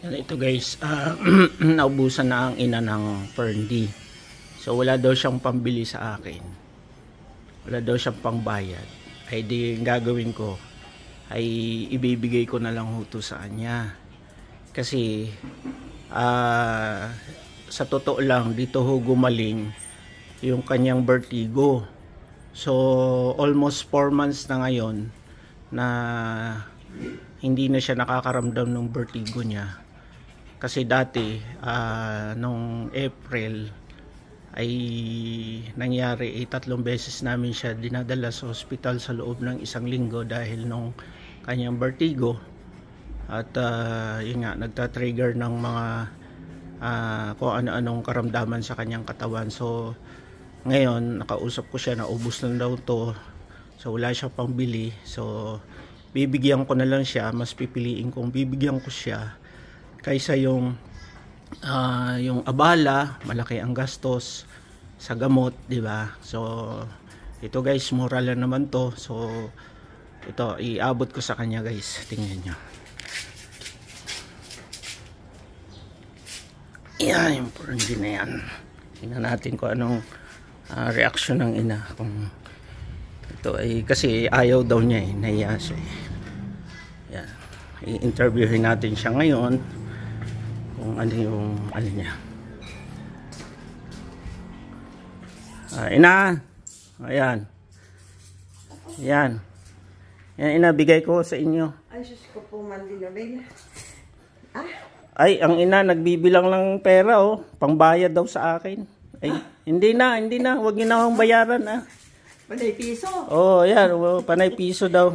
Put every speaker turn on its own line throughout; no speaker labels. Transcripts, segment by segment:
Yan, ito guys, naubusan na ang ina ng Ferndi. So wala daw siyang pambili sa akin. Wala daw siyang pangbayad. Ay di gagawin ko ay ibibigay ko na lang huto sa kanya. Kasi sa totoo lang dito ho gumaling yung kanyang vertigo. So almost 4 months na ngayon na hindi na siya nakakaramdam ng vertigo niya. Kasi dati nung April ay nangyari 3 beses namin siya dinadala sa ospital sa loob ng 1 linggo dahil nung kanyang vertigo. At yun nga, nagta-trigger ng mga kung ano-anong karamdaman sa kanyang katawan. So ngayon nakausap ko siya na ubos na daw to, so wala siya pang bili. So bibigyan ko na lang siya, mas pipiliin kong bibigyan ko siya kaysa yung abala, malaki ang gastos sa gamot, di ba? So ito guys, mura lang naman to. So ito iabot ko sa kanya guys, tingnan nyo. Yan yung Ferndi na yan. Tingnan natin kung anong reaction ng ina. Kung ito ay kasi ayaw daw niya eh, nahiya siya eh. Yan, i-interviewin natin siya ngayon kung ano yung ano niya. Ina, ayan. Yan. Yan ina, bigay ko sa inyo.
Ay, sus ko po man dinabig.
Ay, ang ina nagbibilang ng pera oh, pangbayad daw sa akin. Ay, hindi na, wag niyo na akong bayaran ah.
Panay piso.
Oh, yan, panay piso daw.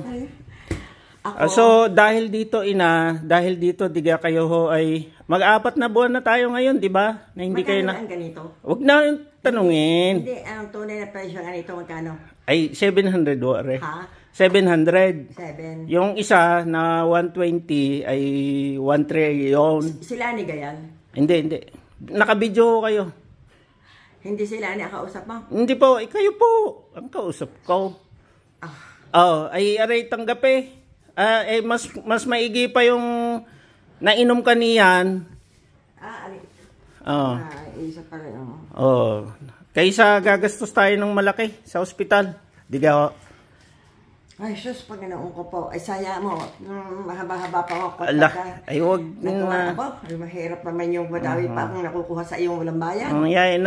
Ako,
So dahil dito ina, dahil dito diga kayo ho ay mag-4 na buwan na tayo ngayon, di ba? Na hindi kayo na.
ang ganito?
Wag na yung tanungin.
Hindi, ang tunay na presyo ng ganito magkano?
Ay 700 wari.
Ha?
700.
7.
Yung isa na 120 ay 1.3 yon.
Sila ni Gayan?
Hindi. Nakabidyo kayo.
Hindi sila ni kausap mo?
Hindi po, kayo po ang kausap ko. Oh, ay aray tanggap eh. Mas maigi pa yung nainom ka niyan.
Ali.
Oh.
Isa pa rin.
Oh. Kaysa gagastos tayo ng malaki sa ospital. Diga.
Ay, sus, pag ganoon ko po, ay saya mo, mahaba-haba pa ako.
Ay, huwag
na. Ay, mahirap naman yung madawi pa akong nakukuha sa iyong walang bayan.
Yain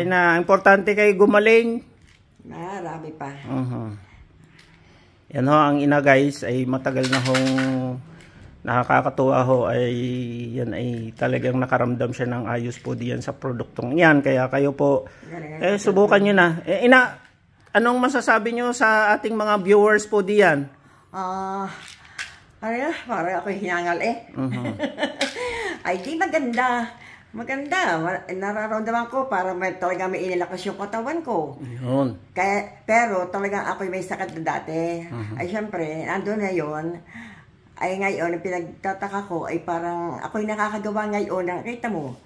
na. Importante kayo gumaling.
Marami pa.
Yan ho, ang ina guys, ay matagal na hong nakakatuwa ho, ay yan ay talagang nakaramdam siya ng ayos po diyan sa produktong yan. Kaya kayo po, subukan nyo na. Ina, anong masasabi nyo sa ating mga viewers po diyan?
Parang ako hinangal eh. Ay, di maganda. Maganda. Nararamdaman ko para talaga may inilakas yung katawan ko.
Yun.
Pero talagang ako may sakit na dati. Ay, syempre, andun na yun. Ay, ngayon, ang pinagtataka ko ay parang ako'y nakakagawa ngayon. Nakita mo,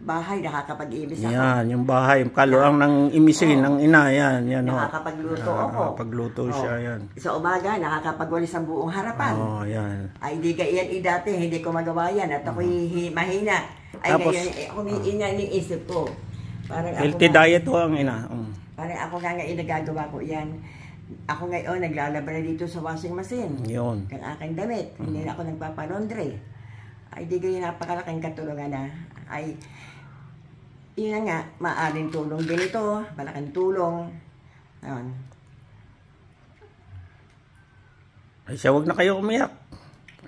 bahay, nakakapag-ibis ako.
Yan, yung bahay. Kaluang ng imisin ng ina. Yan.
Nakakapagluto ako.
Nakakapagluto siya, yan.
Sa umaga, nakakapagwalis ang buong harapan.
Yan.
Ay, di yan dati, hindi ko magawa yan. At ako'y mahina. Ay, tapos, ngayon, ako iniisip ko.
Healthy diet ho ang ina.
Parang ako nga ngayon nagagawa ko yan. Ako ngayon, naglalaba na dito sa washing machine.
Yun.
Kang aking damit. Hindi na ako nagpapanondre. Ay, di ganyan napakalaking katulungan na. Ay, yun na nga, maaring tulong din ito. Malaking tulong. Ayun.
Ay, siya, wag na kayo umiyak.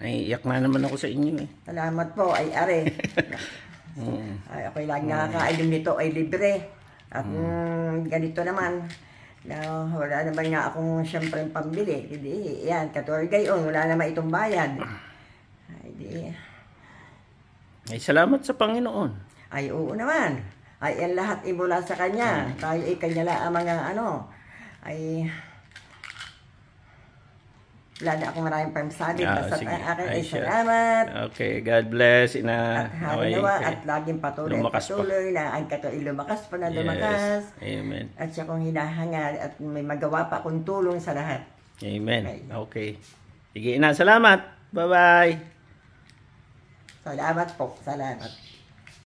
Ay, iyak na naman ako sa inyo eh.
Salamat po, ay are. Ay, ako'y lagi nakakainom nito ay libre. At ganito naman. Wala naman nga akong siyempre pambili. Hindi, yan, katulad gayon, wala naman itong bayad. Ay, di.
Ay, salamat sa Panginoon.
Ay, oo naman. Ay, yan lahat imula sa Kanya. Tayo ay Kanya lang ang mga ay, wala na akong maraming pamasabi. Basta ang akin ay salamat.
Okay, God bless. At
hanawa at laging patuloy na ang kato'y lumakas pa na lumakas.
Amen.
At siya kong hinahangal at may magawa pa akong tulong sa lahat.
Amen. Okay. Sige na, salamat. Bye-bye.
Salamat po. Salamat.